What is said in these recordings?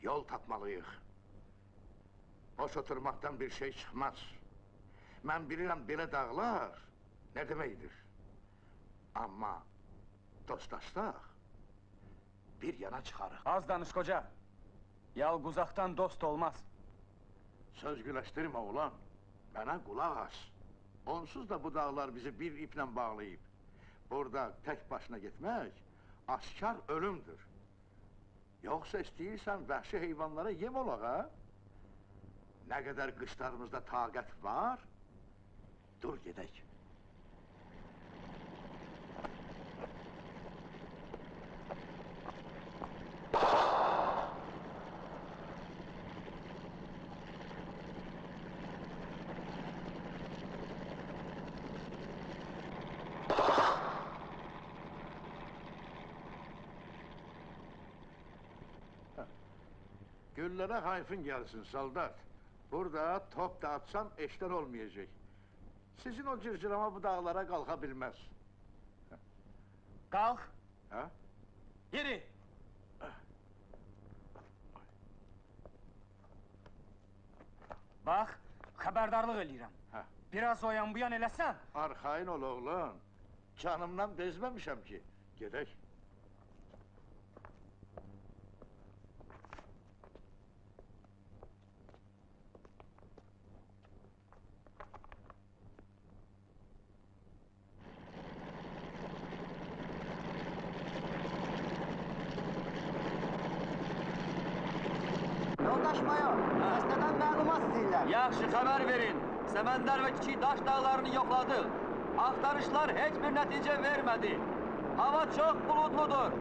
Yol tapmalıyıq. Boş oturmaktan bir şey çıkmaz. Mən bilirəm belə dağlar ne deməkdir. Amma dostlaşdaq bir yana çıxarıq. Az danış koca. Yalguzaktan dost olmaz. Söz güləşdirmə oğlan. Mənə qulaq as. Onsuz da bu dağlar bizi bir iple bağlayıb. Burada tek başına gitmek askar ölümdür. Yoksa istəyirsən vəhşi heyvanlara yem olaq ha? Ne kadar qışlarımızda taqət var, dur gedək. Güllere hayfın gelsin soldat. Burada top da atsan eşler olmayacak. Sizin o cırcırama bu dağlara kalkabilmez. Kalk. Ha? Yürü. Bak, haberdarlık eləyirəm. Ha. Biraz oyan buyan eləsən. Arxayın ol oğlum. Canımdan bezmemişim ki. Gedək. Yaxşı xəbər verin. Səməndər və Kiçik Daş dağlarını yoxladıq. Axtarışlar heç bir nəticə vermədi. Hava çox buludludur.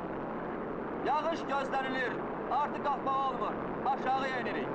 Yağış gözlənilir. Artıq qalxmaq olmur. Aşağı enirik.